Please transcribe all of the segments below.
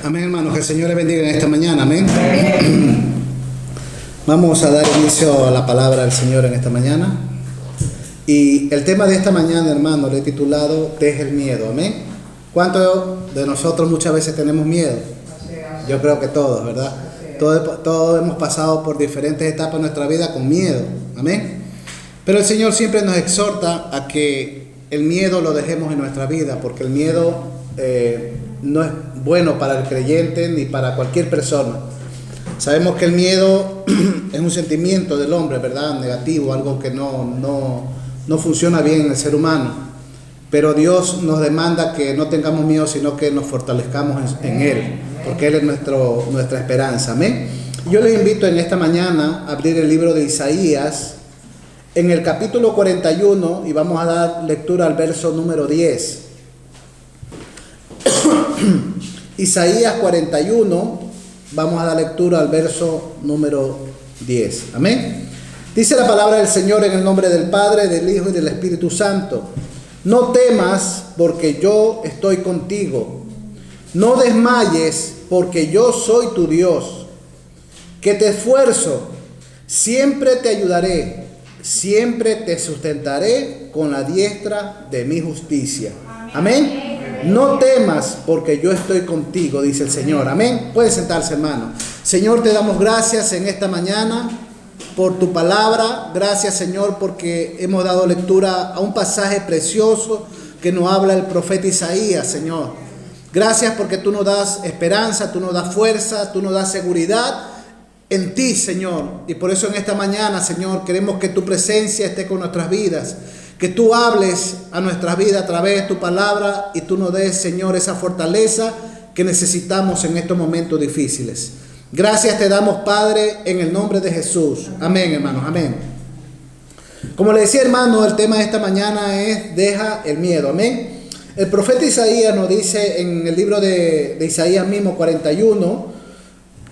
Amén, hermanos, que el Señor les bendiga en esta mañana, amén. Vamos a dar inicio a la palabra del Señor en esta mañana. Y el tema de esta mañana, hermano, le he titulado Deja el miedo, amén. ¿Cuántos de nosotros muchas veces tenemos miedo? Yo creo que todos, ¿verdad? Todos hemos pasado por diferentes etapas de nuestra vida con miedo, amén. Pero el Señor siempre nos exhorta a que el miedo lo dejemos en nuestra vida, porque el miedo no es bueno para el creyente ni para cualquier persona. Sabemos que el miedo es un sentimiento del hombre, ¿verdad? Negativo, algo que no funciona bien en el ser humano. Pero Dios nos demanda que no tengamos miedo, sino que nos fortalezcamos en Él, porque Él es nuestra esperanza, amén. Yo les invito en esta mañana a abrir el libro de Isaías, en el capítulo 41, y vamos a dar lectura al verso número 10. Isaías 41, vamos a dar lectura al verso número 10. Amén. Dice la palabra del Señor en el nombre del Padre, del Hijo y del Espíritu Santo. No temas, porque yo estoy contigo. No desmayes, porque yo soy tu Dios, que te esfuerzo, siempre te ayudaré. Siempre te sustentaré con la diestra de mi justicia. Amén. No temas, porque yo estoy contigo, dice el Señor. Amén. Puede sentarse, hermano. Señor, te damos gracias en esta mañana por tu palabra. Gracias, Señor, porque hemos dado lectura a un pasaje precioso que nos habla el profeta Isaías, Señor. Gracias porque tú nos das esperanza, tú nos das fuerza, tú nos das seguridad en ti, Señor. Y por eso en esta mañana, Señor, queremos que tu presencia esté con nuestras vidas, que tú hables a nuestras vidas a través de tu palabra y tú nos des, Señor, esa fortaleza que necesitamos en estos momentos difíciles. Gracias te damos, Padre, en el nombre de Jesús. Amén, hermanos, amén. Como le decía, hermano, el tema de esta mañana es deja el miedo, amén. El profeta Isaías nos dice en el libro de Isaías mismo 41,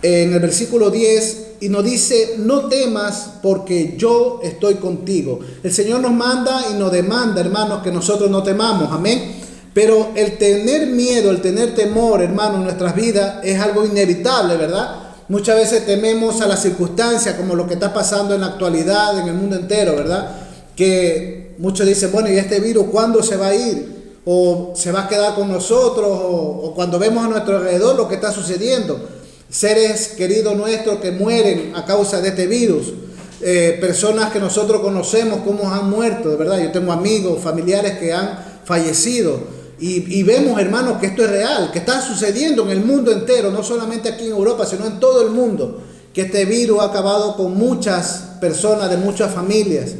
en el versículo 10, y nos dice: no temas, porque yo estoy contigo. El Señor nos manda y nos demanda, hermanos, que nosotros no temamos, amén. Pero el tener miedo, el tener temor, hermanos, en nuestras vidas es algo inevitable, ¿verdad? Muchas veces tememos a las circunstancias, como lo que está pasando en la actualidad, en el mundo entero, ¿verdad? Que muchos dicen, bueno, ¿y este virus cuándo se va a ir? ¿O se va a quedar con nosotros? O cuando vemos a nuestro alrededor lo que está sucediendo. Seres queridos nuestros que mueren a causa de este virus. Personas que nosotros conocemos cómo han muerto, de verdad. Yo tengo amigos, familiares que han fallecido. Y vemos, hermanos, que esto es real, que está sucediendo en el mundo entero, no solamente aquí en Europa, sino en todo el mundo. Que este virus ha acabado con muchas personas, de muchas familias.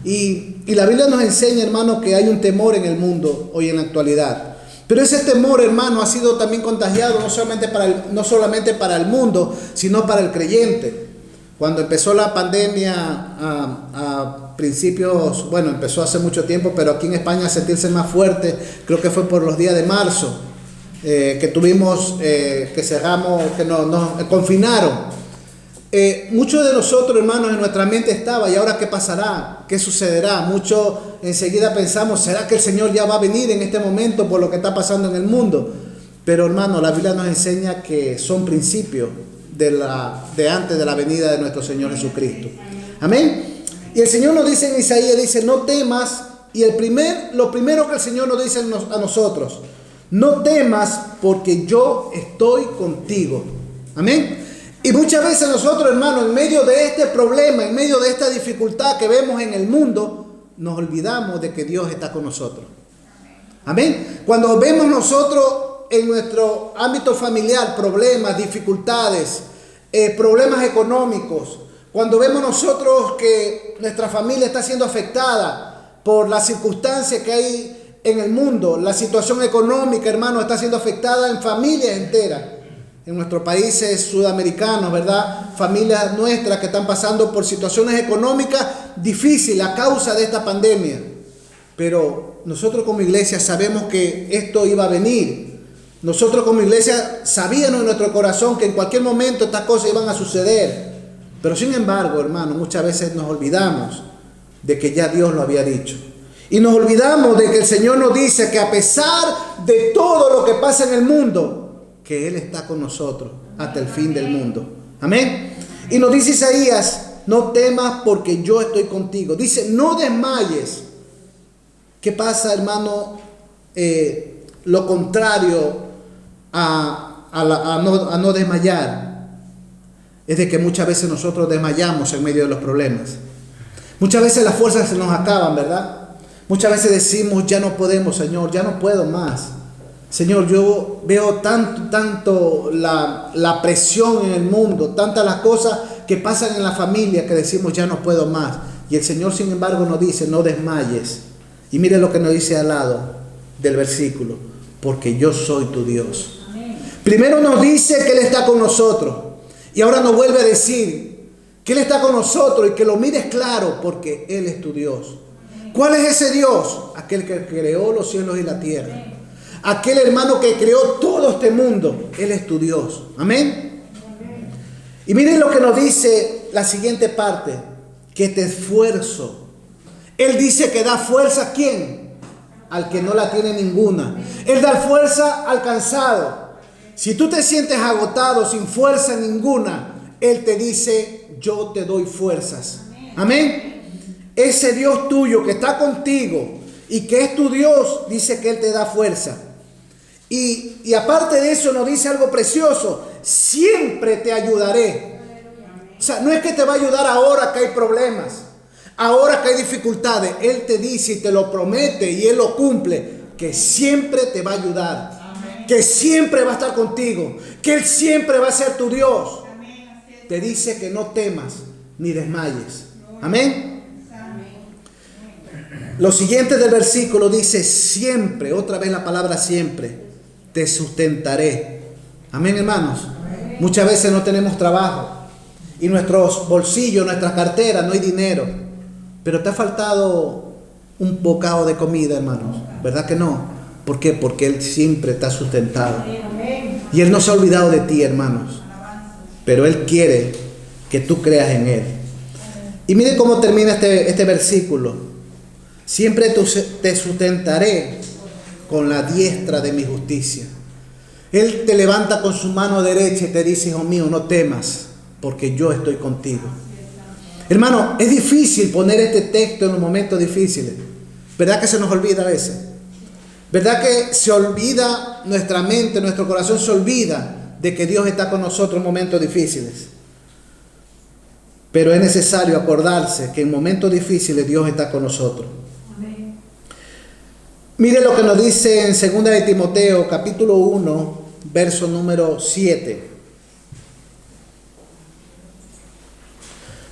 Y la Biblia nos enseña, hermanos, que hay un temor en el mundo hoy en la actualidad. Pero ese temor, hermano, ha sido también contagiado no solamente para el mundo, sino para el creyente. Cuando empezó la pandemia a principios, bueno, empezó hace mucho tiempo, pero aquí en España a sentirse más fuerte, creo que fue por los días de marzo, que tuvimos, que cerramos, que nos confinaron. Muchos de nosotros, hermanos, en nuestra mente estaba, ¿y ahora qué pasará? ¿Qué sucederá? Muchos enseguida pensamos, ¿será que el Señor ya va a venir en este momento por lo que está pasando en el mundo? Pero, hermano, la Biblia nos enseña que son principios de antes de la venida de nuestro Señor Jesucristo. Amén. Y el Señor nos dice en Isaías, dice, no temas. Y lo primero que el Señor nos dice a nosotros, no temas, porque yo estoy contigo. Amén. Y muchas veces nosotros, hermanos, en medio de este problema, en medio de esta dificultad que vemos en el mundo, nos olvidamos de que Dios está con nosotros. Amén. Cuando vemos nosotros en nuestro ámbito familiar problemas, dificultades, problemas económicos, cuando vemos nosotros que nuestra familia está siendo afectada por las circunstancias que hay en el mundo, la situación económica, hermano, está siendo afectada en familias enteras. En nuestros países sudamericanos, ¿verdad? Familias nuestras que están pasando por situaciones económicas difíciles a causa de esta pandemia. Pero nosotros como iglesia sabemos que esto iba a venir. Nosotros como iglesia sabíamos en nuestro corazón que en cualquier momento estas cosas iban a suceder. Pero sin embargo, hermano, muchas veces nos olvidamos de que ya Dios lo había dicho. Y nos olvidamos de que el Señor nos dice que a pesar de todo lo que pasa en el mundo, que Él está con nosotros hasta el fin del mundo. Amén. Y nos dice Isaías, no temas porque yo estoy contigo. Dice, no desmayes. ¿Qué pasa, hermano? Lo contrario a no desmayar es de que muchas veces nosotros desmayamos en medio de los problemas. Muchas veces las fuerzas se nos acaban, ¿verdad? Muchas veces decimos, ya no podemos, Señor, ya no puedo más. Señor, yo veo tanto la presión en el mundo, tantas las cosas que pasan en la familia que decimos, ya no puedo más. Y el Señor, sin embargo, nos dice, no desmayes. Y mire lo que nos dice al lado del versículo, porque yo soy tu Dios. Primero nos dice que Él está con nosotros. Y ahora nos vuelve a decir que Él está con nosotros y que lo mires claro porque Él es tu Dios. ¿Cuál es ese Dios? Aquel que creó los cielos y la tierra. Aquel hermano que creó todo este mundo. Él es tu Dios. Amén. Y miren lo que nos dice la siguiente parte. Que te esfuerzo. Él dice que da fuerza ¿a quién? Al que no la tiene ninguna. Él da fuerza al cansado. Si tú te sientes agotado, sin fuerza ninguna, Él te dice, yo te doy fuerzas. Amén. Ese Dios tuyo que está contigo y que es tu Dios, dice que Él te da fuerza. Y aparte de eso nos dice algo precioso, siempre te ayudaré. O sea, no es que te va a ayudar ahora que hay problemas, ahora que hay dificultades. Él te dice y te lo promete y Él lo cumple, que siempre te va a ayudar. Que siempre va a estar contigo, que Él siempre va a ser tu Dios. Te dice que no temas ni desmayes. Amén. Lo siguiente del versículo dice siempre, otra vez la palabra siempre, te sustentaré. Amén, hermanos. Muchas veces no tenemos trabajo y nuestros bolsillos, nuestras carteras, no hay dinero, pero te ha faltado un bocado de comida, hermanos. ¿Verdad que no? ¿Por qué? Porque Él siempre está sustentado. Y Él no se ha olvidado de ti, hermanos. Pero Él quiere que tú creas en Él. Y mire cómo termina este versículo. Siempre te sustentaré con la diestra de mi justicia. Él te levanta con su mano derecha y te dice, hijo mío, no temas, porque yo estoy contigo. Hermano, es difícil poner este texto en los momentos difíciles. ¿Verdad que se nos olvida a veces? ¿Verdad que se olvida nuestra mente, nuestro corazón se olvida de que Dios está con nosotros en momentos difíciles? Pero es necesario acordarse que en momentos difíciles Dios está con nosotros. Amén. Mire lo que nos dice en 2 de Timoteo, capítulo 1, verso número 7.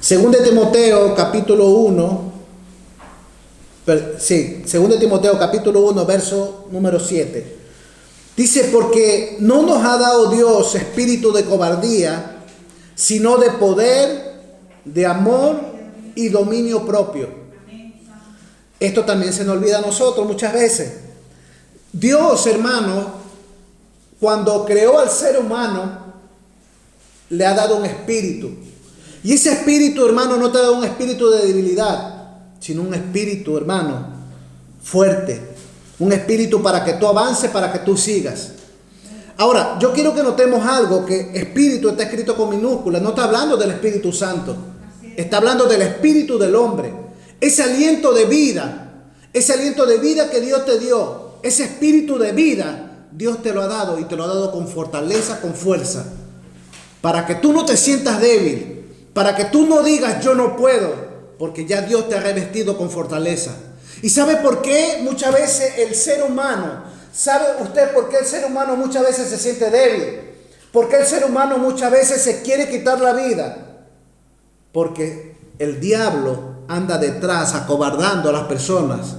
2 de Timoteo, capítulo 1. Sí, 2 Timoteo capítulo 1, verso número 7. Dice, porque no nos ha dado Dios espíritu de cobardía, sino de poder, de amor y dominio propio. Esto también se nos olvida a nosotros muchas veces. Dios, hermano, cuando creó al ser humano, le ha dado un espíritu. Y ese espíritu, hermano, no te ha dado un espíritu de debilidad, sino un espíritu, hermano, fuerte. Un espíritu para que tú avances, para que tú sigas. Ahora, yo quiero que notemos algo, que espíritu está escrito con minúsculas. No está hablando del Espíritu Santo. Está hablando del espíritu del hombre. Ese aliento de vida que Dios te dio. Ese espíritu de vida, Dios te lo ha dado y te lo ha dado con fortaleza, con fuerza. Para que tú no te sientas débil. Para que tú no digas yo no puedo. Porque ya Dios te ha revestido con fortaleza. ¿Y sabe por qué muchas veces el ser humano, sabe usted por qué el ser humano muchas veces se siente débil? ¿Por qué el ser humano muchas veces se quiere quitar la vida? Porque el diablo anda detrás acobardando a las personas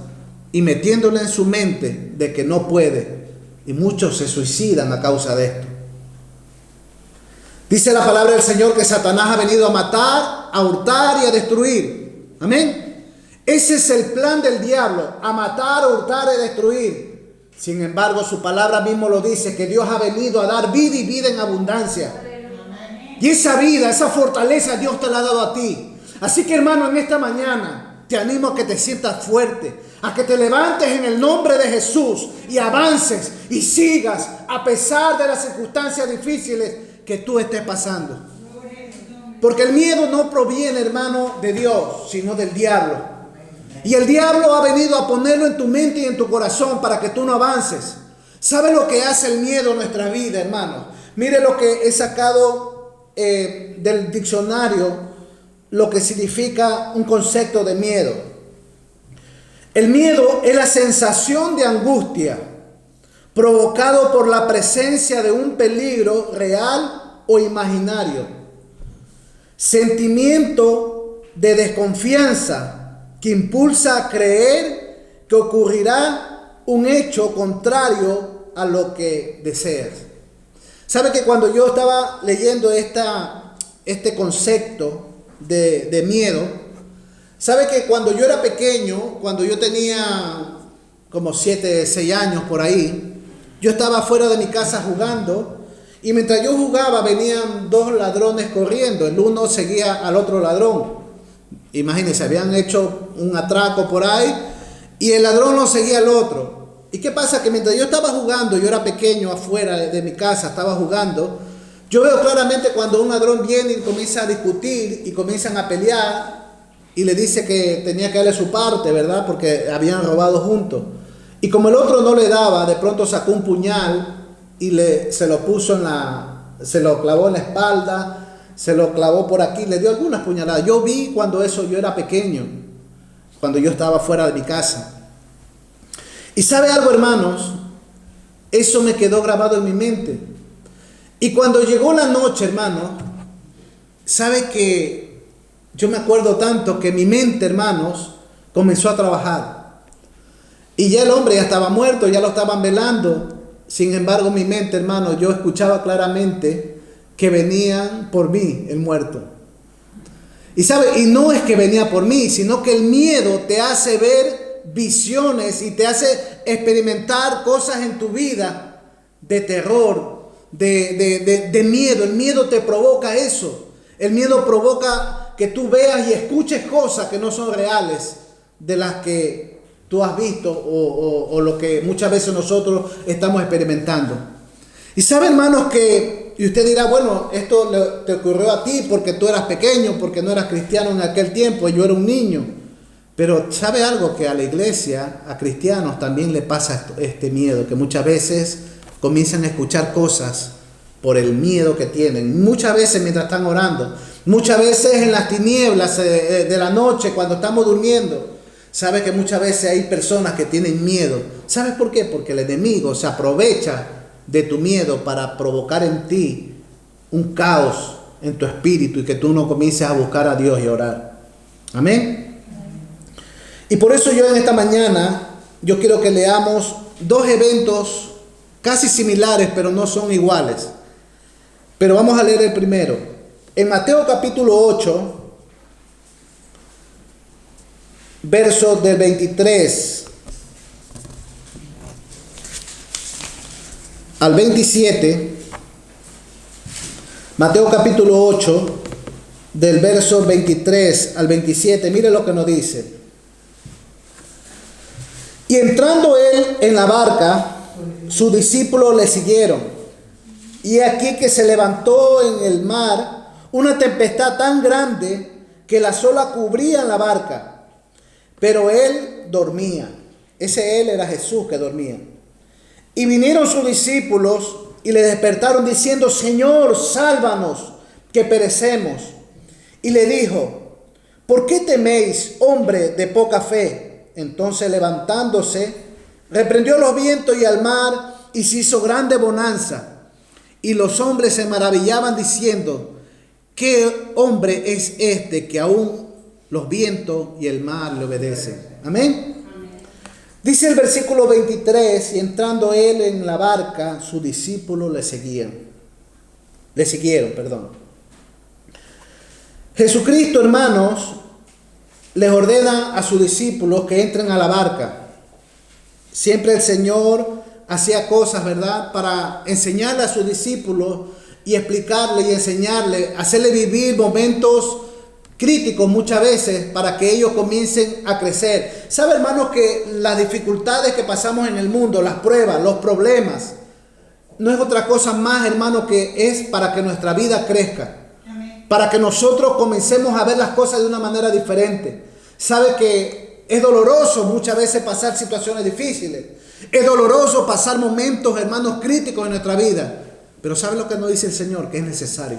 y metiéndole en su mente de que no puede. Y muchos se suicidan a causa de esto. Dice la palabra del Señor que Satanás ha venido a matar, a hurtar y a destruir. Amén. Ese es el plan del diablo, a matar, a hurtar y destruir. Sin embargo, su palabra mismo lo dice, que Dios ha venido a dar vida y vida en abundancia. Y esa vida, esa fortaleza Dios te la ha dado a ti. Así que, hermano, en esta mañana, te animo a que te sientas fuerte, a que te levantes en el nombre de Jesús y avances y sigas a pesar de las circunstancias difíciles que tú estés pasando. Porque el miedo no proviene, hermano, de Dios, sino del diablo. Y el diablo ha venido a ponerlo en tu mente y en tu corazón para que tú no avances. ¿Sabe lo que hace el miedo en nuestra vida, hermano? Mire lo que he sacado del diccionario, lo que significa un concepto de miedo. El miedo es la sensación de angustia provocado por la presencia de un peligro real o imaginario. Sentimiento de desconfianza que impulsa a creer que ocurrirá un hecho contrario a lo que deseas. ¿Sabe que cuando yo estaba leyendo este concepto de miedo, sabe que cuando yo era pequeño, cuando yo tenía como 7, 6 años por ahí, yo estaba fuera de mi casa jugando y mientras yo jugaba venían 2 ladrones corriendo, el uno seguía al otro ladrón. Imagínense, habían hecho un atraco por ahí y el ladrón lo seguía al otro. ¿Y qué pasa? Que mientras yo estaba jugando, yo era pequeño afuera de mi casa, estaba jugando, yo veo claramente cuando un ladrón viene y comienza a discutir y comienzan a pelear y le dice que tenía que darle su parte, ¿verdad? Porque habían robado juntos. Y como el otro no le daba, de pronto sacó un puñal y se lo puso se lo clavó en la espalda, se lo clavó por aquí, le dio algunas puñaladas. Yo vi cuando yo era pequeño, cuando yo estaba fuera de mi casa. Y ¿sabe algo, hermanos? Eso me quedó grabado en mi mente. Y cuando llegó la noche, hermano, ¿sabe que yo me acuerdo tanto que mi mente, hermanos, comenzó a trabajar? Y ya el hombre ya estaba muerto, ya lo estaban velando. Sin embargo, mi mente, hermano, yo escuchaba claramente que venían por mí el muerto. Y sabe, y no es que venía por mí, sino que el miedo te hace ver visiones y te hace experimentar cosas en tu vida de terror, de miedo. El miedo te provoca eso. El miedo provoca que tú veas y escuches cosas que no son reales, de las que tú has visto o lo que muchas veces nosotros estamos experimentando. Y sabe, hermanos, y usted dirá, bueno, esto te ocurrió a ti porque tú eras pequeño, porque no eras cristiano en aquel tiempo, yo era un niño. Pero ¿sabe algo? Que a la iglesia, a cristianos también le pasa este miedo, que muchas veces comienzan a escuchar cosas por el miedo que tienen. Muchas veces mientras están orando, muchas veces en las tinieblas de la noche cuando estamos durmiendo. ¿Sabe que muchas veces hay personas que tienen miedo? ¿Sabes por qué? Porque el enemigo se aprovecha de tu miedo para provocar en ti un caos en tu espíritu y que tú no comiences a buscar a Dios y a orar. Amén. Y por eso yo en esta mañana, yo quiero que leamos 2 eventos casi similares, pero no son iguales. Pero vamos a leer el primero. En Mateo capítulo 8, versos del 23 al 27, Mateo capítulo 8, del verso 23 al 27, mire lo que nos dice. Y entrando él en la barca, sus discípulos le siguieron. Y aquí que se levantó en el mar una tempestad tan grande que las olas cubrían la barca. Pero él dormía. Ese él era Jesús que dormía. Y vinieron sus discípulos y le despertaron diciendo: Señor, sálvanos, que perecemos. Y le dijo: ¿por qué teméis, hombre de poca fe? Entonces, levantándose, reprendió los vientos y al mar, y se hizo grande bonanza. Y los hombres se maravillaban diciendo: ¿qué hombre es este que aún los vientos y el mar le obedecen? Amén. Dice el versículo 23, y entrando él en la barca, sus discípulos le siguieron. Jesucristo, hermanos, les ordena a sus discípulos que entren a la barca. Siempre el Señor hacía cosas, ¿verdad?, para enseñarle a sus discípulos y explicarle y enseñarle, hacerle vivir momentos críticos muchas veces para que ellos comiencen a crecer. ¿Sabe, hermanos, que las dificultades que pasamos en el mundo, las pruebas, los problemas, no es otra cosa más, hermanos, que es para que nuestra vida crezca? Amén. Para que nosotros comencemos a ver las cosas de una manera diferente. ¿Sabe que es doloroso muchas veces pasar situaciones difíciles? Es doloroso pasar momentos, hermanos, críticos en nuestra vida. Pero ¿sabe lo que nos dice el Señor? Que es necesario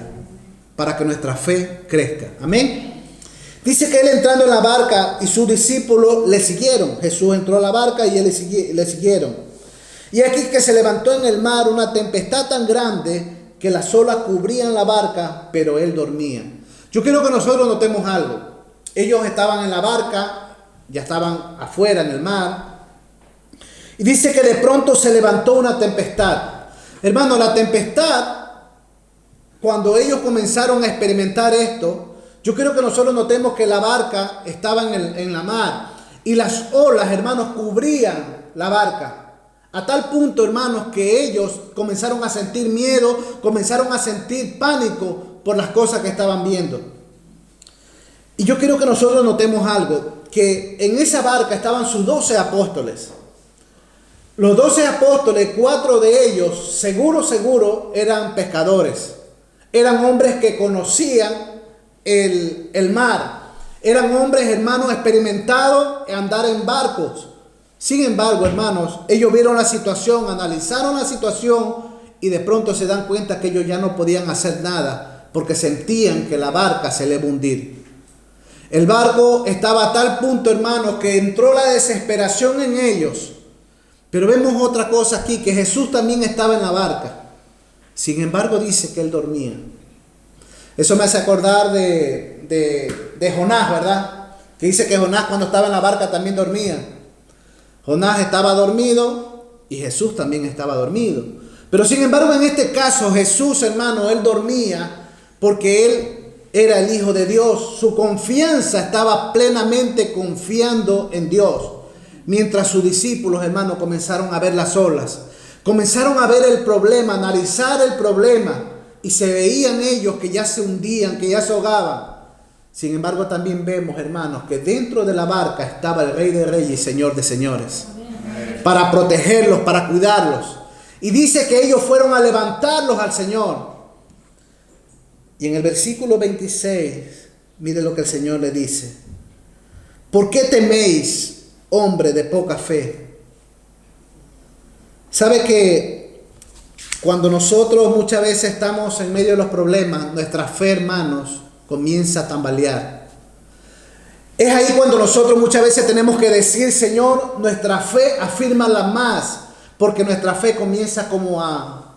para que nuestra fe crezca. Amén. Dice que él entrando en la barca y sus discípulos le siguieron. Jesús entró a la barca y le siguieron. Y aquí que se levantó en el mar una tempestad tan grande que las olas cubrían la barca, pero él dormía. Yo quiero que nosotros notemos algo. Ellos estaban en la barca, ya estaban afuera en el mar. Y dice que de pronto se levantó una tempestad. Hermano, la tempestad, cuando ellos comenzaron a experimentar esto, yo quiero que nosotros notemos que la barca estaba en la mar y las olas, hermanos, cubrían la barca. A tal punto, hermanos, que ellos comenzaron a sentir miedo, comenzaron a sentir pánico por las cosas que estaban viendo. Y yo quiero que nosotros notemos algo, que en esa barca estaban sus 12 apóstoles. Los 12 apóstoles, 4 de ellos, seguro, eran pescadores. Eran hombres que conocían el mar. Eran hombres, hermanos, experimentados en andar en barcos. Sin embargo, hermanos, ellos vieron la situación, analizaron la situación y de pronto se dan cuenta que ellos ya no podían hacer nada porque sentían que la barca se le iba a hundir. El barco estaba a tal punto, hermanos, que entró la desesperación en ellos. Pero vemos otra cosa aquí, que Jesús también estaba en la barca. Sin embargo, dice que él dormía. Eso me hace acordar de Jonás, ¿verdad? Que dice que Jonás cuando estaba en la barca también dormía. Jonás estaba dormido y Jesús también estaba dormido. Pero sin embargo, en este caso, Jesús, hermano, él dormía porque él era el Hijo de Dios. Su confianza estaba plenamente confiando en Dios. Mientras sus discípulos, hermanos, comenzaron a ver las olas, comenzaron a ver el problema, analizar el problema, y se veían ellos que ya se hundían, que ya se ahogaban. Sin embargo, también vemos, hermanos, que dentro de la barca estaba el Rey de Reyes y Señor de Señores, para protegerlos, para cuidarlos. Y dice que ellos fueron a levantarlos al Señor. Y en el versículo 26, mire lo que el Señor le dice: ¿por qué teméis, hombre de poca fe? ¿Sabe que cuando nosotros muchas veces estamos en medio de los problemas, nuestra fe, hermanos, comienza a tambalear? Es ahí cuando nosotros muchas veces tenemos que decir: Señor, nuestra fe afírmala más, porque nuestra fe comienza como a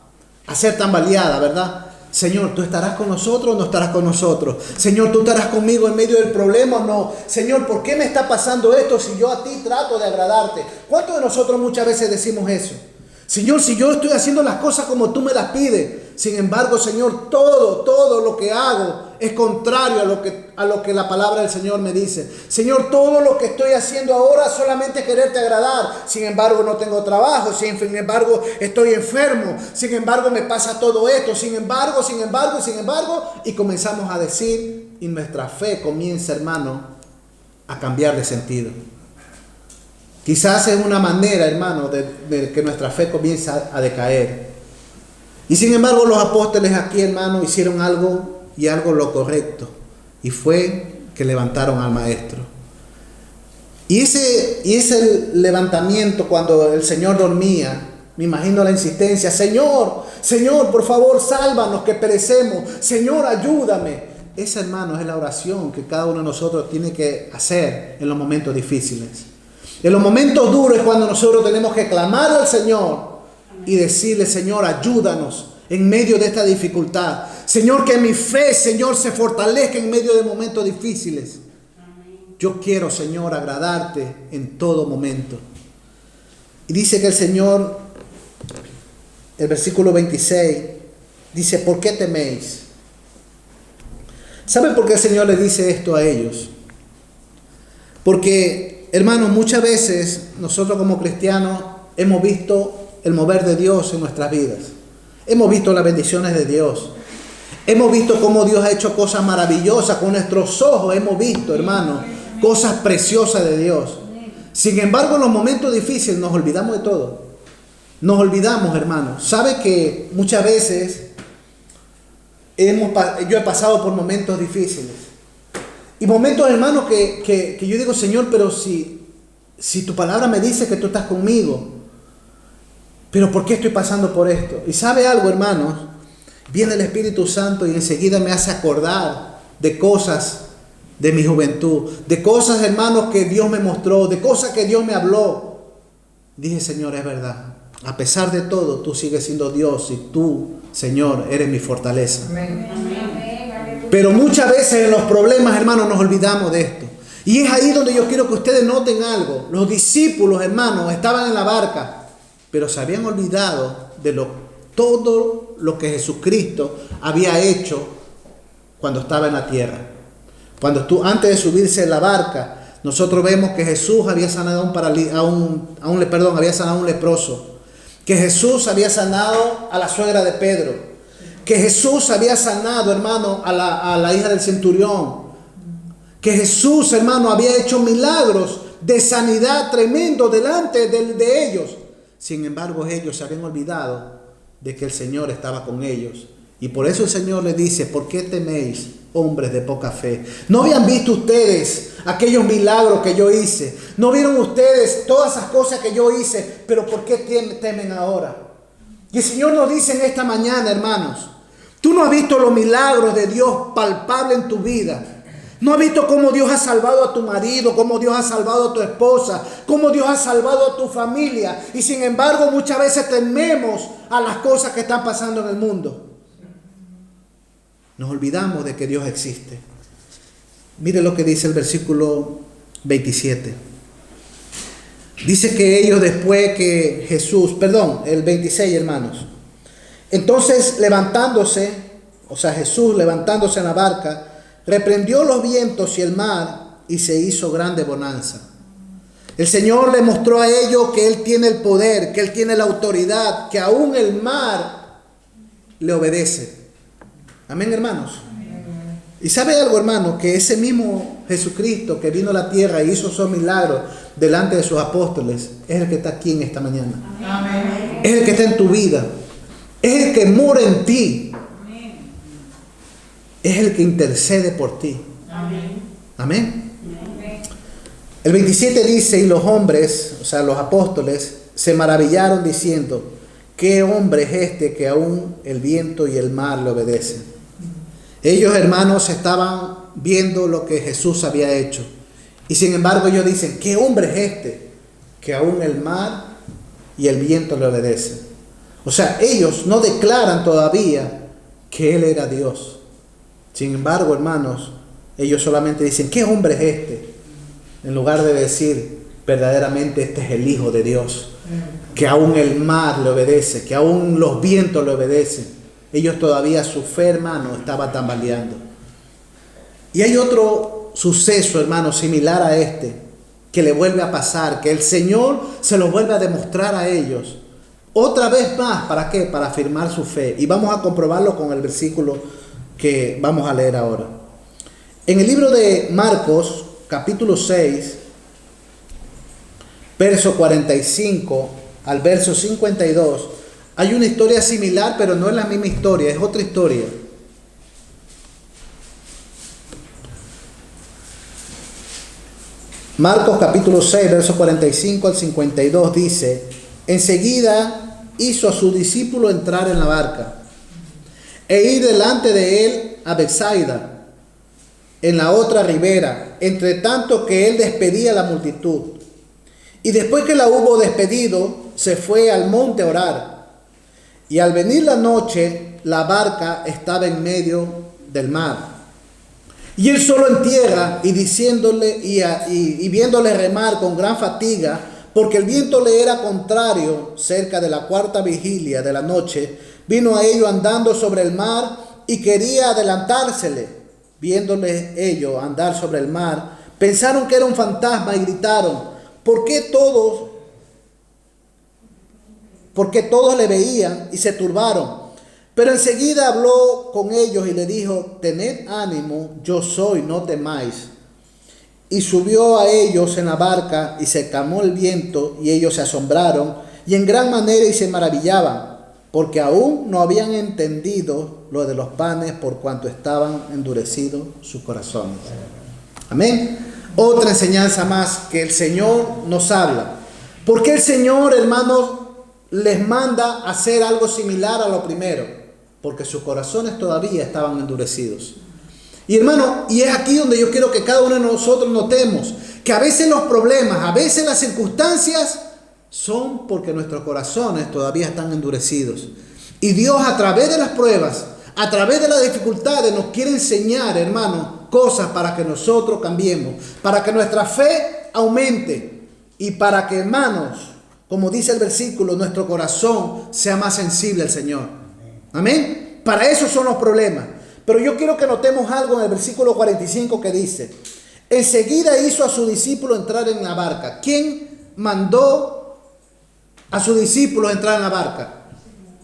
ser tambaleada, ¿verdad? Señor, ¿tú estarás con nosotros o no estarás con nosotros? Señor, ¿tú estarás conmigo en medio del problema o no? Señor, ¿por qué me está pasando esto si yo a ti trato de agradarte? ¿Cuántos de nosotros muchas veces decimos eso? Señor, si yo estoy haciendo las cosas como tú me las pides. Sin embargo, Señor, todo lo que hago es contrario a lo que la palabra del Señor me dice. Señor, todo lo que estoy haciendo ahora solamente es quererte agradar. Sin embargo, no tengo trabajo. Sin embargo, estoy enfermo. Sin embargo, me pasa todo esto. Sin embargo. Y comenzamos a decir, y nuestra fe comienza, hermano, a cambiar de sentido. Quizás es una manera, hermano, de que nuestra fe comienza a decaer. Y sin embargo, los apóstoles aquí, hermano, hicieron algo lo correcto. Y fue que levantaron al maestro. Y ese levantamiento cuando el Señor dormía, me imagino la insistencia: Señor, por favor, sálvanos que perecemos. Señor, ayúdame. Esa, hermano, es la oración que cada uno de nosotros tiene que hacer en los momentos difíciles. En los momentos duros es cuando nosotros tenemos que clamar al Señor y decirle: Señor, ayúdanos en medio de esta dificultad. Señor, que mi fe, Señor, se fortalezca en medio de momentos difíciles. Yo quiero, Señor, agradarte en todo momento. Y dice que el Señor, el versículo 26, dice: ¿por qué teméis? ¿Saben por qué el Señor le dice esto a ellos? Porque, hermanos, muchas veces nosotros como cristianos hemos visto el mover de Dios en nuestras vidas. Hemos visto las bendiciones de Dios. Hemos visto cómo Dios ha hecho cosas maravillosas. Con nuestros ojos hemos visto, hermanos, cosas preciosas de Dios. Sin embargo, en los momentos difíciles nos olvidamos de todo. Nos olvidamos, hermanos. ¿Sabe que muchas veces yo he pasado por momentos difíciles? Y momentos, hermanos, que yo digo, Señor, pero si tu palabra me dice que tú estás conmigo, pero ¿por qué estoy pasando por esto? Y ¿sabe algo, hermanos? Viene el Espíritu Santo y enseguida me hace acordar de cosas de mi juventud, de cosas, hermanos, que Dios me mostró, de cosas que Dios me habló. Dije, Señor, es verdad. A pesar de todo, tú sigues siendo Dios y tú, Señor, eres mi fortaleza. Amén. Pero muchas veces en los problemas, hermanos, nos olvidamos de esto. Y es ahí donde yo quiero que ustedes noten algo. Los discípulos, hermanos, estaban en la barca, pero se habían olvidado de todo lo que Jesucristo había hecho cuando estaba en la tierra. Antes de subirse en la barca, nosotros vemos que Jesús había sanado había sanado a un leproso. Que Jesús había sanado a la suegra de Pedro. Que Jesús había sanado, hermano, a la hija del centurión. Que Jesús, hermano, había hecho milagros de sanidad tremendo delante de ellos. Sin embargo, ellos se habían olvidado de que el Señor estaba con ellos. Y por eso el Señor les dice, ¿por qué teméis, hombres de poca fe? ¿No habían visto ustedes aquellos milagros que yo hice? ¿No vieron ustedes todas esas cosas que yo hice? Pero ¿por qué temen ahora? Y el Señor nos dice en esta mañana, hermanos, tú no has visto los milagros de Dios palpables en tu vida. No has visto cómo Dios ha salvado a tu marido, cómo Dios ha salvado a tu esposa, cómo Dios ha salvado a tu familia. Y sin embargo, muchas veces tememos a las cosas que están pasando en el mundo. Nos olvidamos de que Dios existe. Mire lo que dice el versículo 27. Dice que ellos después que el 26, hermanos. Entonces Jesús levantándose en la barca, reprendió los vientos y el mar y se hizo grande bonanza. El Señor le mostró a ellos que Él tiene el poder, que Él tiene la autoridad, que aún el mar le obedece. Amén, hermanos. Y sabe algo, hermano, que ese mismo Jesucristo que vino a la tierra y hizo esos milagros delante de sus apóstoles es el que está aquí en esta mañana. Amén. Es el que está en tu vida. Es el que mora en ti. Amén. Es el que intercede por ti. Amén. Amén. Amén. El 27 dice, y los hombres, o sea, los apóstoles, se maravillaron diciendo, ¿qué hombre es este que aún el viento y el mar le obedecen? Ellos, hermanos, estaban viendo lo que Jesús había hecho. Y sin embargo ellos dicen, ¿qué hombre es este que aún el mar y el viento le obedecen? O sea, ellos no declaran todavía que Él era Dios. Sin embargo, hermanos, ellos solamente dicen, ¿qué hombre es este? En lugar de decir, verdaderamente este es el Hijo de Dios. Que aún el mar le obedece, que aún los vientos le obedecen. Ellos todavía, su fe, hermano, estaba tambaleando. Y hay otro suceso, hermano, similar a este, que le vuelve a pasar, que el Señor se lo vuelve a demostrar a ellos. Otra vez más, ¿para qué? Para afirmar su fe. Y vamos a comprobarlo con el versículo que vamos a leer ahora. En el libro de Marcos, capítulo 6, verso 45 al verso 52, hay una historia similar, pero no es la misma historia, es otra historia. Marcos capítulo 6, verso 45 al 52 dice, enseguida hizo a su discípulo entrar en la barca e ir delante de él a Betsaida, en la otra ribera, entre tanto que él despedía a la multitud. Y después que la hubo despedido, se fue al monte a orar. Y al venir la noche, la barca estaba en medio del mar. Y él solo en tierra, y diciéndole y viéndole remar con gran fatiga, porque el viento le era contrario, cerca de la cuarta vigilia de la noche, vino a ellos andando sobre el mar y quería adelantársele. Viéndole ellos andar sobre el mar, pensaron que era un fantasma y gritaron, ¿por qué todos le veían y se turbaron? Pero enseguida habló con ellos y le dijo: tened ánimo, yo soy, no temáis. Y subió a ellos en la barca y se calmó el viento, y ellos se asombraron y en gran manera y se maravillaban, porque aún no habían entendido lo de los panes, por cuanto estaban endurecidos sus corazones. Amén. Otra enseñanza más que el Señor nos habla. Porque el Señor, hermanos, les manda hacer algo similar a lo primero, porque sus corazones todavía estaban endurecidos. Y hermano, y es aquí donde yo quiero que cada uno de nosotros notemos que a veces los problemas, a veces las circunstancias son porque nuestros corazones todavía están endurecidos. Y Dios, a través de las pruebas, a través de las dificultades, nos quiere enseñar, hermano, cosas para que nosotros cambiemos, para que nuestra fe aumente y para que, hermanos, como dice el versículo, nuestro corazón sea más sensible al Señor. Amén. Para eso son los problemas. Pero yo quiero que notemos algo en el versículo 45 que dice: enseguida hizo a su discípulo entrar en la barca. ¿Quién mandó a sus discípulos entrar en la barca?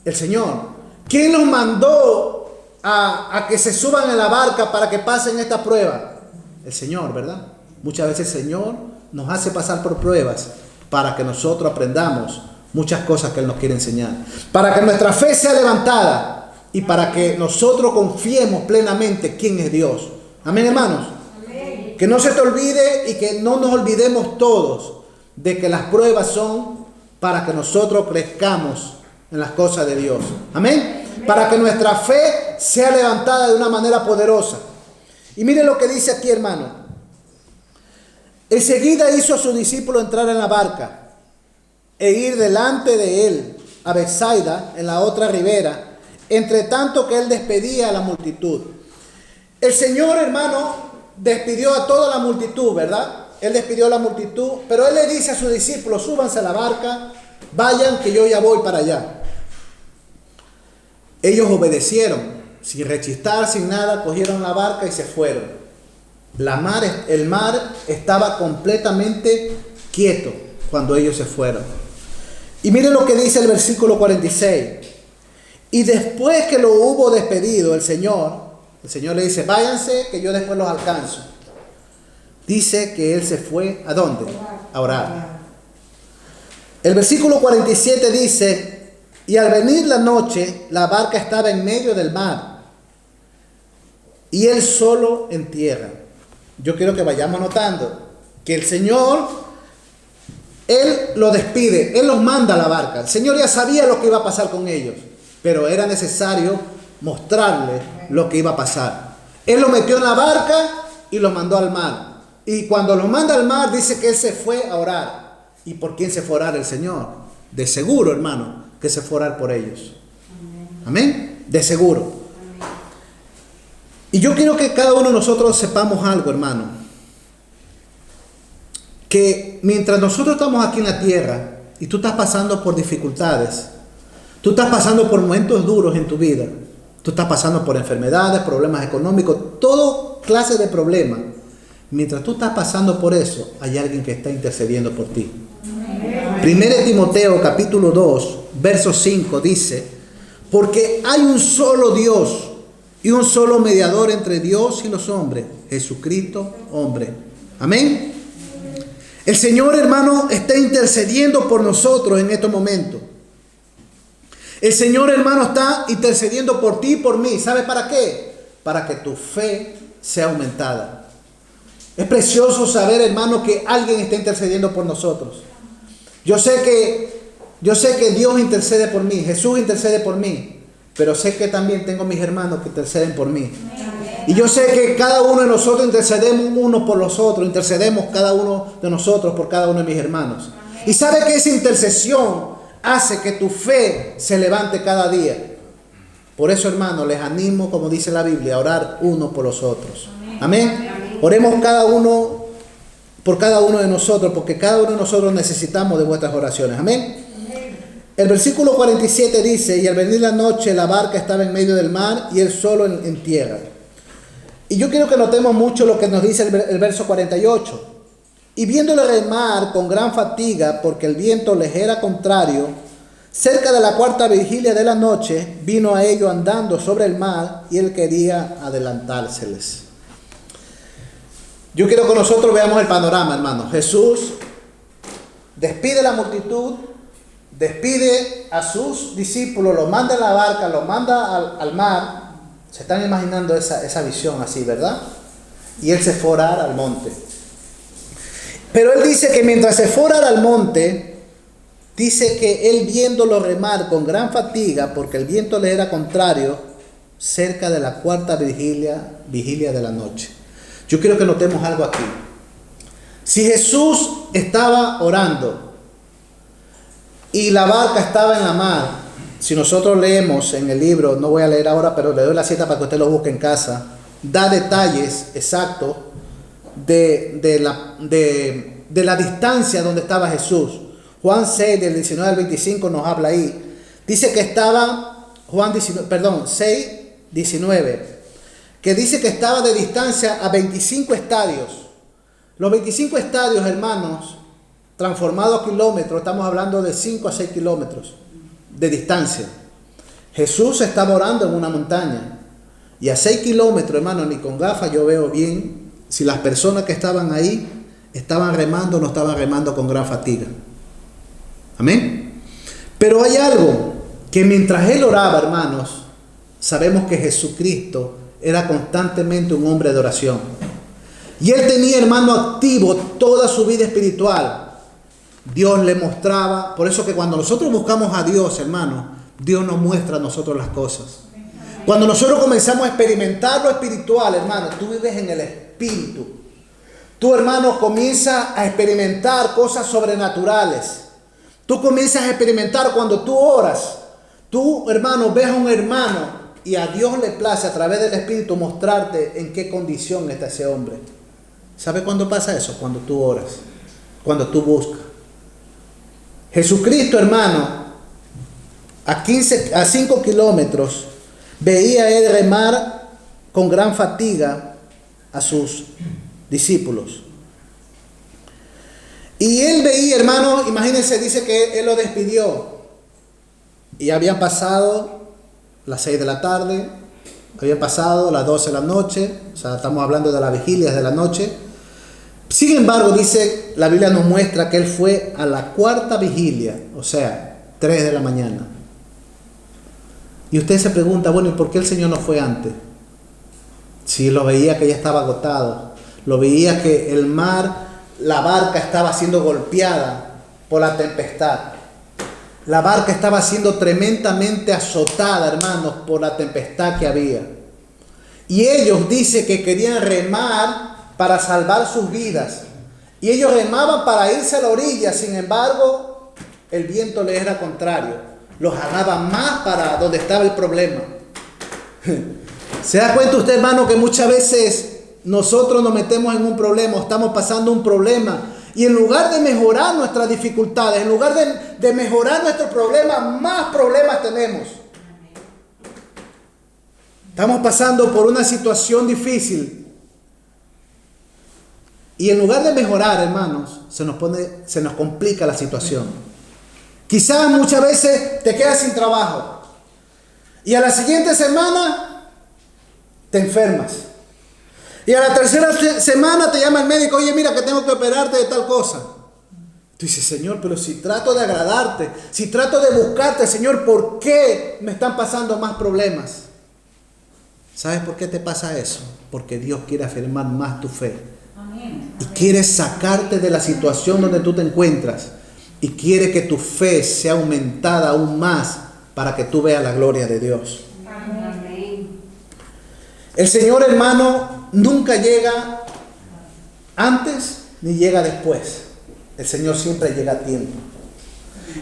El Señor. ¿Quién los mandó a que se suban en la barca para que pasen esta prueba? El Señor, ¿verdad? Muchas veces el Señor nos hace pasar por pruebas para que nosotros aprendamos muchas cosas que Él nos quiere enseñar, para que nuestra fe sea levantada y para que nosotros confiemos plenamente quién es Dios. Amén, hermanos. Amén. Que no se te olvide y que no nos olvidemos todos de que las pruebas son para que nosotros crezcamos en las cosas de Dios. Amén. Amén. Para que nuestra fe sea levantada de una manera poderosa. Y mire lo que dice aquí, hermano. Enseguida hizo a su discípulo entrar en la barca e ir delante de él a Betsaida, en la otra ribera, entre tanto que él despedía a la multitud. El Señor, hermano, despidió a toda la multitud, ¿verdad? Él despidió a la multitud, pero Él le dice a sus discípulos: súbanse a la barca, vayan que yo ya voy para allá. Ellos obedecieron, sin rechistar, sin nada, cogieron la barca y se fueron. El mar estaba completamente quieto cuando ellos se fueron. Y miren lo que dice el versículo 46. Y después que lo hubo despedido el Señor le dice: váyanse que yo después los alcanzo. Dice que Él se fue, ¿a dónde? A orar. El versículo 47 dice: y al venir la noche, la barca estaba en medio del mar, y Él solo en tierra. Yo quiero que vayamos notando que el Señor, Él los despide, Él los manda a la barca. El Señor ya sabía lo que iba a pasar con ellos, pero era necesario mostrarle lo que iba a pasar. Él lo metió en la barca y lo mandó al mar. Y cuando lo manda al mar, dice que Él se fue a orar. ¿Y por quién se fue a orar el Señor? De seguro, hermano, que se fue a orar por ellos. Amén. De seguro. Amén. Y yo quiero que cada uno de nosotros sepamos algo, hermano. Que mientras nosotros estamos aquí en la tierra y tú estás pasando por dificultades, tú estás pasando por momentos duros en tu vida, tú estás pasando por enfermedades, problemas económicos, toda clase de problemas. Mientras tú estás pasando por eso, hay alguien que está intercediendo por ti. Primero Timoteo capítulo 2, verso 5 dice: porque hay un solo Dios y un solo mediador entre Dios y los hombres, Jesucristo, hombre. Amén. El Señor, hermano, está intercediendo por nosotros en estos momentos. El Señor, hermano, está intercediendo por ti y por mí. ¿Sabe para qué? Para que tu fe sea aumentada. Es precioso saber, hermano, que alguien está intercediendo por nosotros. Yo sé que Dios intercede por mí, Jesús intercede por mí, pero sé que también tengo mis hermanos que interceden por mí. Y yo sé que cada uno de nosotros intercedemos unos por los otros, intercedemos cada uno de nosotros por cada uno de mis hermanos. Y sabe que esa intercesión hace que tu fe se levante cada día. Por eso, hermano, les animo, como dice la Biblia, a orar uno por los otros. Amén. Oremos cada uno por cada uno de nosotros, porque cada uno de nosotros necesitamos de vuestras oraciones. Amén. El versículo 47 dice: y al venir la noche, la barca estaba en medio del mar y Él solo en tierra. Y yo quiero que notemos mucho lo que nos dice el verso 48. Y viéndole remar con gran fatiga, porque el viento les era contrario, Cerca de la cuarta vigilia de la noche, vino a ellos andando sobre el mar y él quería adelantárseles. Yo quiero que nosotros veamos el panorama, hermanos. Jesús despide a la multitud, despide a sus discípulos, los manda en la barca, los manda al mar. Se están imaginando esa visión así, ¿verdad? Y él se fue a orar al monte. Pero él dice que mientras se fue a orar al monte, dice que él viéndolo remar con gran fatiga, porque el viento le era contrario, cerca de la cuarta vigilia de la noche. Yo quiero que notemos algo aquí. Si Jesús estaba orando y la barca estaba en la mar, si nosotros leemos en el libro, no voy a leer ahora, pero le doy la cita para que usted lo busque en casa, da detalles exactos de la distancia donde estaba Jesús. Juan 6, del 19 al 25 nos habla ahí. Dice que estaba, 6, 19, que dice que estaba de distancia a 25 estadios. Los 25 estadios, hermanos, transformados a kilómetros, estamos hablando de 5 a 6 kilómetros de distancia. Jesús estaba orando en una montaña. Y a 6 kilómetros, hermano, ni con gafas yo veo bien si las personas que estaban ahí estaban remando o no estaban remando con gran fatiga. Amén. Pero hay algo que mientras él oraba, hermanos, sabemos que Jesucristo era constantemente un hombre de oración. Y él tenía, hermano, activo toda su vida espiritual. Dios le mostraba. Por eso que cuando nosotros buscamos a Dios, hermano, Dios nos muestra a nosotros las cosas. Cuando nosotros comenzamos a experimentar lo espiritual, hermano, tú vives en el espíritu. Tú, hermano, comienzas a experimentar cosas sobrenaturales. Tú comienzas a experimentar cuando tú oras. Tú, hermano, ves a un hermano y a Dios le place a través del Espíritu mostrarte en qué condición está ese hombre. ¿Sabe cuándo pasa eso? Cuando tú oras, cuando tú buscas. Jesucristo, hermano, a 5 kilómetros, veía él remar con gran fatiga a sus discípulos. Y él veía, hermano, imagínense, dice que él lo despidió. Y habían pasado las 6 de la tarde, habían pasado las 12 de la noche, o sea, estamos hablando de las vigilias de la noche. Sin embargo, dice, la Biblia nos muestra que él fue a la cuarta vigilia, o sea, 3 de la mañana. Y usted se pregunta, bueno, ¿y por qué el Señor no fue antes? Si lo veía que ya estaba agotado, lo veía que el mar, la barca estaba siendo golpeada por la tempestad. La barca estaba siendo tremendamente azotada, hermanos, por la tempestad que había. Y ellos dice que querían remar para salvar sus vidas. Y ellos remaban para irse a la orilla. Sin embargo, el viento les era contrario. Los jalaba más para donde estaba el problema. ¿Se da cuenta usted, hermano, que muchas veces nosotros nos metemos en un problema, estamos pasando un problema, y en lugar de mejorar nuestras dificultades, en lugar de mejorar nuestros problemas, más problemas tenemos? Estamos pasando por una situación difícil. Y en lugar de mejorar, hermanos, se nos complica la situación. Quizás muchas veces te quedas sin trabajo. Y a la siguiente semana te enfermas. Y a la tercera semana te llama el médico, oye, mira que tengo que operarte de tal cosa. Tú dices, Señor, pero si trato de agradarte, si trato de buscarte, Señor, ¿por qué me están pasando más problemas? ¿Sabes por qué te pasa eso? Porque Dios quiere afirmar más tu fe. Amén. Y quiere sacarte de la situación donde tú te encuentras. Y quiere que tu fe sea aumentada aún más para que tú veas la gloria de Dios. Amén. El Señor, hermano, nunca llega antes ni llega después. El Señor siempre llega a tiempo.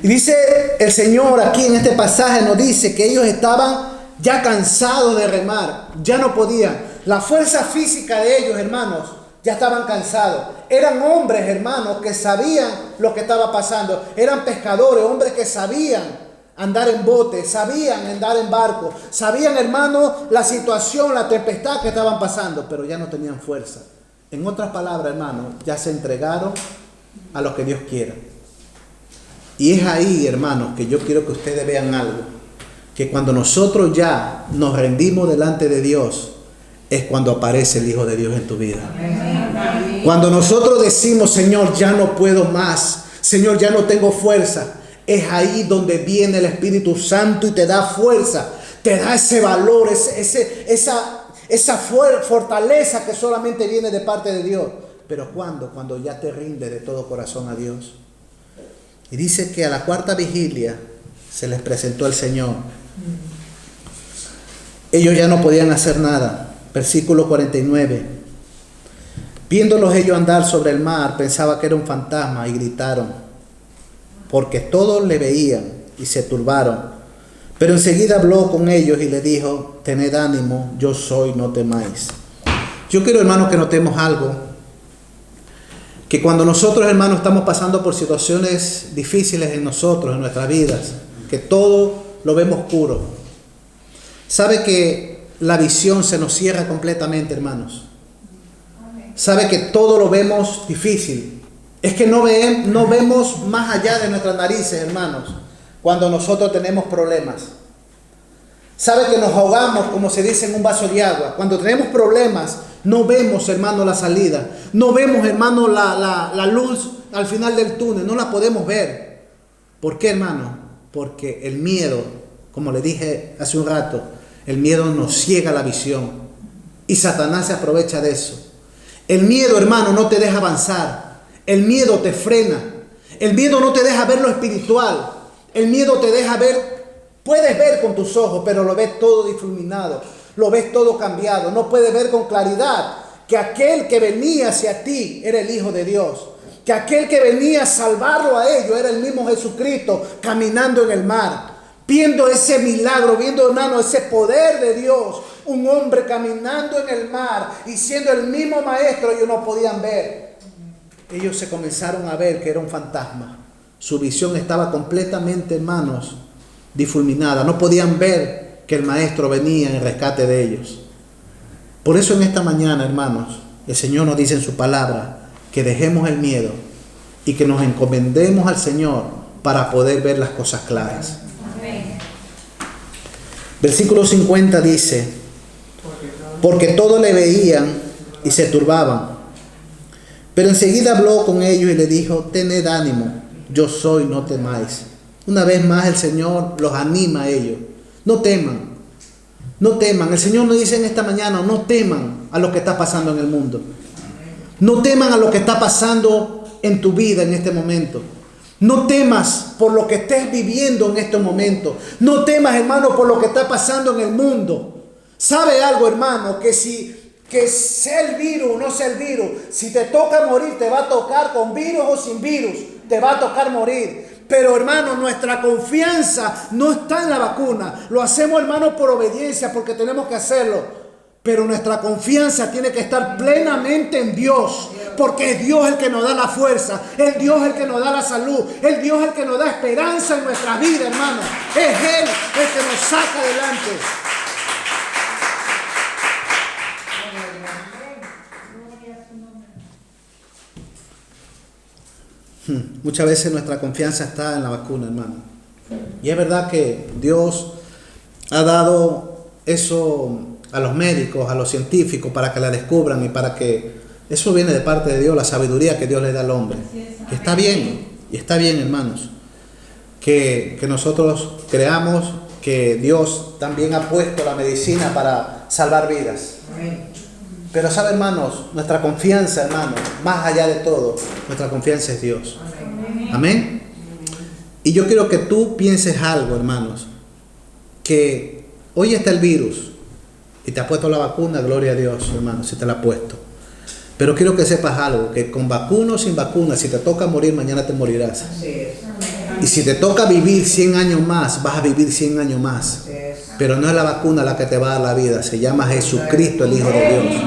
Y dice el Señor aquí en este pasaje, nos dice que ellos estaban ya cansados de remar, ya no podían. La fuerza física de ellos, hermanos, ya estaban cansados. Eran hombres, hermanos, que sabían lo que estaba pasando. Eran pescadores, hombres que sabían andar en bote, sabían andar en barco, sabían, hermanos, la situación, la tempestad que estaban pasando, pero ya no tenían fuerza. En otras palabras, hermanos, ya se entregaron a lo que Dios quiera. Y es ahí, hermanos, que yo quiero que ustedes vean algo. Que cuando nosotros ya nos rendimos delante de Dios, es cuando aparece el Hijo de Dios en tu vida. Cuando nosotros decimos, Señor, ya no puedo más, Señor, ya no tengo fuerza, es ahí donde viene el Espíritu Santo y te da fuerza, te da ese valor, esa fortaleza que solamente viene de parte de Dios. Pero cuando ya te rindes de todo corazón a Dios. Y dice que a la cuarta vigilia se les presentó el Señor. Ellos ya no podían hacer nada. Versículo 49. Viéndolos ellos andar sobre el mar, pensaba que era un fantasma y gritaron, porque todos le veían y se turbaron. Pero enseguida habló con ellos y les dijo, tened ánimo, yo soy, no temáis. Yo quiero, hermanos, que notemos algo. Que cuando nosotros, hermanos, estamos pasando por situaciones difíciles en nosotros, en nuestras vidas, que todo lo vemos oscuro, sabe que la visión se nos cierra completamente, hermanos. Sabe que todo lo vemos difícil. Es que no vemos más allá de nuestras narices, hermanos, cuando nosotros tenemos problemas. Sabe que nos ahogamos, como se dice, en un vaso de agua. Cuando tenemos problemas, no vemos, hermano, la salida. No vemos, hermano, la luz al final del túnel. No la podemos ver. ¿Por qué, hermano? Porque el miedo, como le dije hace un rato, el miedo nos ciega la visión. Y Satanás se aprovecha de eso. El miedo, hermano, no te deja avanzar. El miedo te frena. El miedo no te deja ver lo espiritual. El miedo te deja ver. Puedes ver con tus ojos, pero lo ves todo difuminado. Lo ves todo cambiado. No puedes ver con claridad que aquel que venía hacia ti era el Hijo de Dios. Que aquel que venía a salvarlo a ellos era el mismo Jesucristo caminando en el mar. Viendo ese milagro, viendo, hermano, ese poder de Dios. Un hombre caminando en el mar y siendo el mismo maestro, ellos no podían ver. Ellos se comenzaron a ver que era un fantasma. Su visión estaba completamente, hermanos, difuminada. No podían ver que el maestro venía en rescate de ellos. Por eso en esta mañana, hermanos, el Señor nos dice en su palabra que dejemos el miedo y que nos encomendemos al Señor para poder ver las cosas claras. Versículo 50 dice, porque todos le veían y se turbaban. Pero enseguida habló con ellos y le dijo, tened ánimo, yo soy, no temáis. Una vez más el Señor los anima a ellos. No teman, no teman. El Señor nos dice en esta mañana, no teman a lo que está pasando en el mundo. No teman a lo que está pasando en tu vida en este momento. No temas por lo que estés viviendo en este momento. No temas, hermano, por lo que está pasando en el mundo. ¿Sabe algo, hermano? Que sea el virus o no sea el virus, si te toca morir, te va a tocar con virus o sin virus, te va a tocar morir. Pero, hermano, nuestra confianza no está en la vacuna. Lo hacemos, hermano, por obediencia, porque tenemos que hacerlo. Pero nuestra confianza tiene que estar plenamente en Dios. Porque es Dios el que nos da la fuerza. Es Dios el que nos da la salud. Es Dios el que nos da esperanza en nuestra vida, hermano. Es Él el que nos saca adelante. Muchas veces nuestra confianza está en la vacuna, hermano. Y es verdad que Dios ha dado eso a los médicos, a los científicos, para que la descubran y para que eso viene de parte de Dios, la sabiduría que Dios le da al hombre. Y está bien, hermanos, que nosotros creamos que Dios también ha puesto la medicina para salvar vidas. Pero sabe, hermanos, nuestra confianza, hermanos, más allá de todo, nuestra confianza es Dios. Amén. Y yo quiero que tú pienses algo, hermanos, que hoy está el virus y te ha puesto la vacuna, gloria a Dios, hermano, si te la ha puesto. Pero quiero que sepas algo, que con vacuna o sin vacuna, si te toca morir, mañana te morirás. Y si te toca vivir 100 años más, vas a vivir 100 años más. Pero no es la vacuna la que te va a dar la vida, se llama Jesucristo, el Hijo de Dios.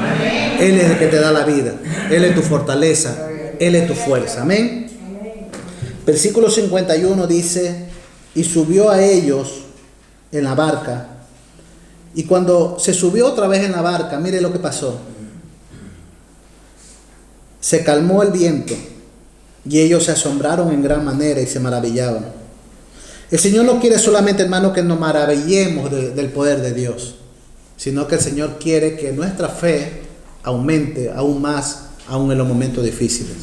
Él es el que te da la vida, Él es tu fortaleza, Él es tu fuerza. Amén. Versículo 51 dice, y subió a ellos en la barca. Y cuando se subió otra vez en la barca, mire lo que pasó. Se calmó el viento Y ellos se asombraron en gran manera y se maravillaban. El Señor no quiere solamente, hermano, que nos maravillemos del poder de Dios, sino que el Señor quiere que nuestra fe aumente aún más, aún en los momentos difíciles.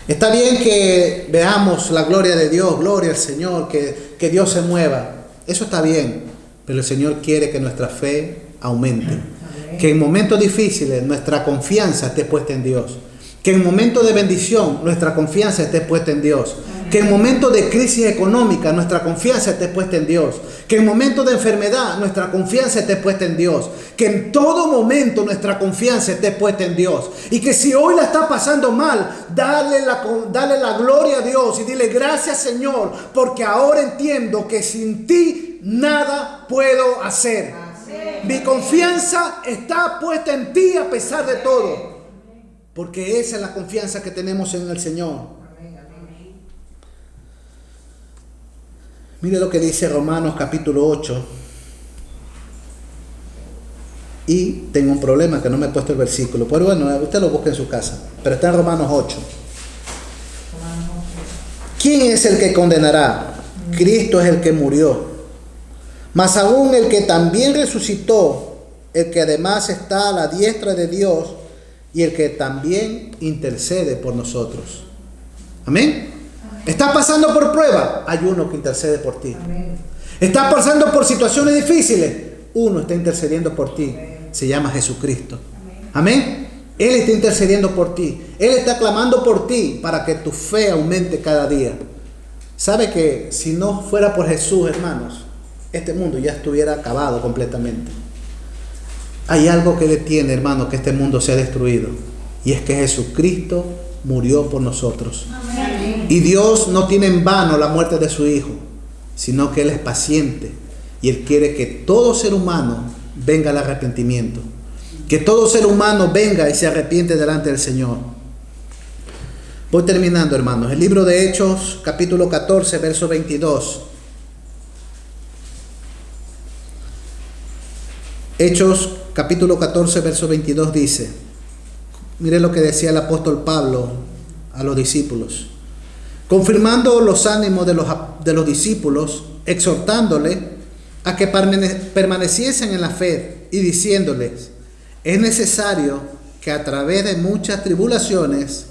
Está bien que veamos la gloria de Dios, gloria al Señor, que Dios se mueva. Eso está bien, pero el Señor quiere que nuestra fe aumente. Que en momentos difíciles nuestra confianza esté puesta en Dios. Que en momentos de bendición nuestra confianza esté puesta en Dios. Que en momentos de crisis económica nuestra confianza esté puesta en Dios. Que en momentos de enfermedad nuestra confianza esté puesta en Dios. Que en todo momento nuestra confianza esté puesta en Dios. Y que si hoy la está pasando mal, dale la gloria a Dios y dile gracias, Señor, porque ahora entiendo que sin ti nada puedo hacer. Mi confianza está puesta en ti a pesar de todo. Porque esa es la confianza que tenemos en el Señor. Mire lo que dice Romanos capítulo 8. Y tengo un problema que no me he puesto el versículo. Pero bueno, usted lo busca en su casa. Pero está en Romanos 8. ¿Quién es el que condenará? Cristo es el que murió. Mas aún el que también resucitó, el que además está a la diestra de Dios y el que también intercede por nosotros. Amén. ¿Estás pasando por prueba? Hay uno que intercede por ti. Amén. ¿Estás pasando por situaciones difíciles? Uno está intercediendo por ti. Amén. Se llama Jesucristo. Amén. Amén. Él está intercediendo por ti. Él está clamando por ti para que tu fe aumente cada día. ¿Sabe que si no fuera por Jesús, hermanos, este mundo ya estuviera acabado completamente? Hay algo que detiene, hermano, que este mundo sea destruido. Y es que Jesucristo murió por nosotros. Amén. Y Dios no tiene en vano la muerte de su Hijo, sino que Él es paciente. Y Él quiere que todo ser humano venga al arrepentimiento. Que todo ser humano venga y se arrepiente delante del Señor. Voy terminando, hermanos. El libro de Hechos, capítulo 14, verso 22. Hechos capítulo 14, verso 22 dice, mire lo que decía el apóstol Pablo a los discípulos, confirmando los ánimos de los discípulos, exhortándole a que permaneciesen en la fe y diciéndoles, es necesario que a través de muchas tribulaciones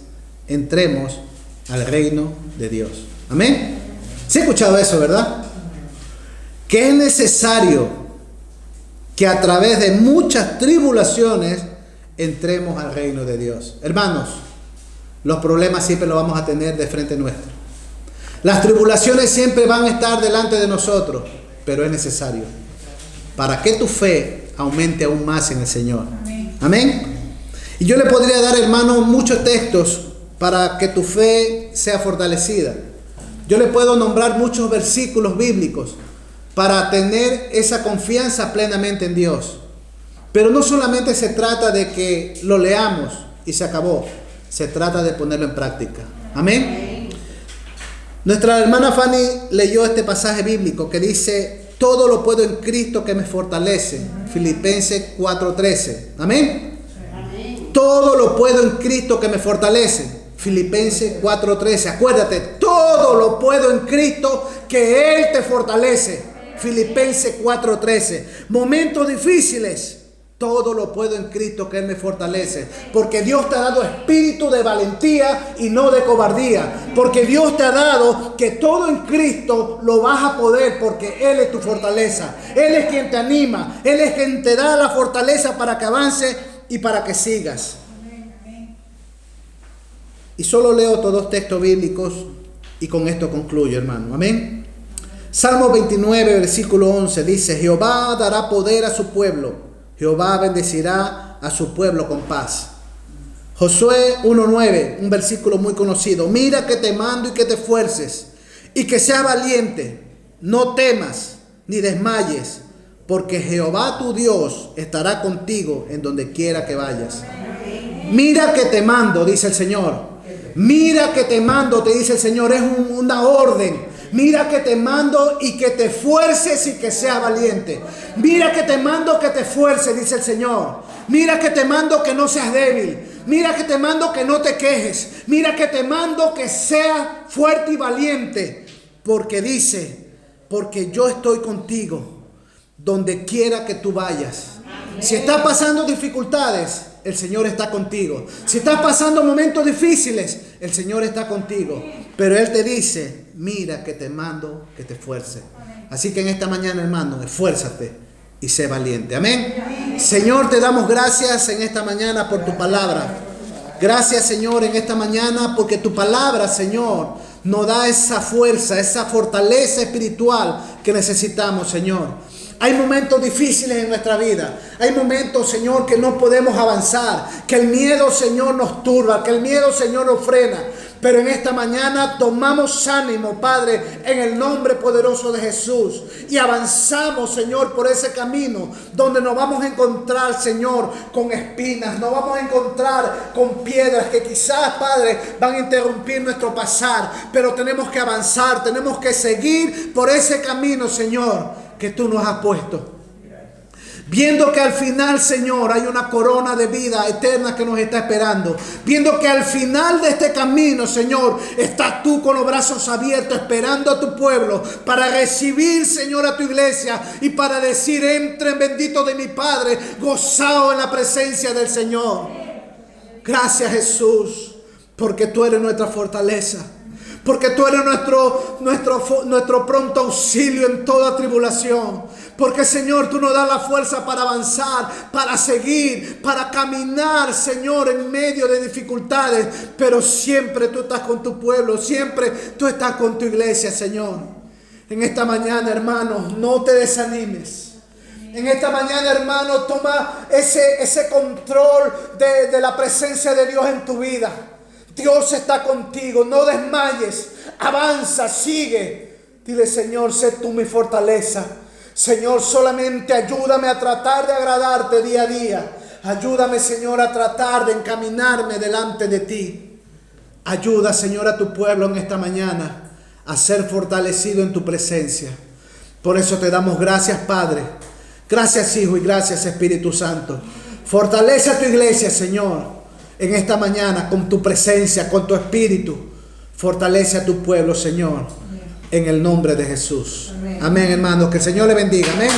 entremos al reino de Dios. Amén. ¿Se ha escuchado eso, verdad? Que es necesario que a través de muchas tribulaciones entremos al reino de Dios. Hermanos, los problemas siempre los vamos a tener de frente nuestro. Las tribulaciones siempre van a estar delante de nosotros, pero es necesario para que tu fe aumente aún más en el Señor. Amén. Y yo le podría dar, hermano, muchos textos para que tu fe sea fortalecida. Yo le puedo nombrar muchos versículos bíblicos para tener esa confianza plenamente en Dios. Pero no solamente se trata de que lo leamos y se acabó. Se trata de ponerlo en práctica. Amén. Nuestra hermana Fanny leyó este pasaje bíblico que dice, todo lo puedo en Cristo que me fortalece. Filipenses 4:13. Amén. Todo lo puedo en Cristo que me fortalece. Filipenses 4:13. Acuérdate, todo lo puedo en Cristo que Él te fortalece. Filipenses 4:13. Momentos difíciles, todo lo puedo en Cristo que Él me fortalece. Porque Dios te ha dado espíritu de valentía y no de cobardía. Porque Dios te ha dado que todo en Cristo lo vas a poder, porque Él es tu fortaleza. Él es quien te anima. Él es quien te da la fortaleza para que avance y para que sigas. Y solo leo estos dos textos bíblicos y con esto concluyo, hermano. Amén. Salmo 29, versículo 11 dice, Jehová dará poder a su pueblo, Jehová bendecirá a su pueblo con paz. Josué 1:9, un versículo muy conocido, mira que te mando y que te esfuerces y que seas valiente, no temas ni desmayes, porque Jehová tu Dios estará contigo en donde quiera que vayas. Mira que te mando, dice el Señor. Mira que te mando, te dice el Señor, es una orden. Mira que te mando y que te esfuerces y que seas valiente. Mira que te mando que te esfuerces, dice el Señor. Mira que te mando que no seas débil. Mira que te mando que no te quejes. Mira que te mando que seas fuerte y valiente. Porque dice, porque yo estoy contigo donde quiera que tú vayas. Si estás pasando dificultades, el Señor está contigo. Si estás pasando momentos difíciles, el Señor está contigo. Pero Él te dice, mira que te mando que te esfuerces. Así que en esta mañana, hermano, esfuérzate y sé valiente. Amén. Señor, te damos gracias en esta mañana por tu palabra. Gracias, Señor, en esta mañana porque tu palabra, Señor, nos da esa fuerza, esa fortaleza espiritual que necesitamos, Señor. Hay momentos difíciles en nuestra vida. Hay momentos, Señor, que no podemos avanzar. Que el miedo, Señor, nos turba. Que el miedo, Señor, nos frena. Pero en esta mañana tomamos ánimo, Padre, en el nombre poderoso de Jesús. Y avanzamos, Señor, por ese camino donde nos vamos a encontrar, Señor, con espinas. Nos vamos a encontrar con piedras que quizás, Padre, van a interrumpir nuestro pasar. Pero tenemos que avanzar, tenemos que seguir por ese camino, Señor, que tú nos has puesto. Viendo que al final, Señor, hay una corona de vida eterna que nos está esperando. Viendo que al final de este camino, Señor, estás tú con los brazos abiertos esperando a tu pueblo para recibir, Señor, a tu iglesia y para decir, entren bendito de mi Padre, gozado en la presencia del Señor. Gracias, Jesús, porque tú eres nuestra fortaleza. Porque tú eres nuestro pronto auxilio en toda tribulación. Porque, Señor, tú nos das la fuerza para avanzar, para seguir, para caminar, Señor, en medio de dificultades. Pero siempre tú estás con tu pueblo, siempre tú estás con tu iglesia, Señor. En esta mañana, hermano, no te desanimes. En esta mañana, hermano, toma ese control de la presencia de Dios en tu vida. Dios está contigo, no desmayes, avanza, sigue. Dile, Señor, sé tú mi fortaleza. Señor, solamente ayúdame a tratar de agradarte día a día. Ayúdame, Señor, a tratar de encaminarme delante de ti. Ayuda, Señor, a tu pueblo en esta mañana a ser fortalecido en tu presencia. Por eso te damos gracias, Padre. Gracias, Hijo, y gracias, Espíritu Santo. Fortalece a tu iglesia, Señor, en esta mañana con tu presencia, con tu espíritu. Fortalece a tu pueblo, Señor, en el nombre de Jesús. Amén, hermanos. Que el Señor le bendiga. Amén.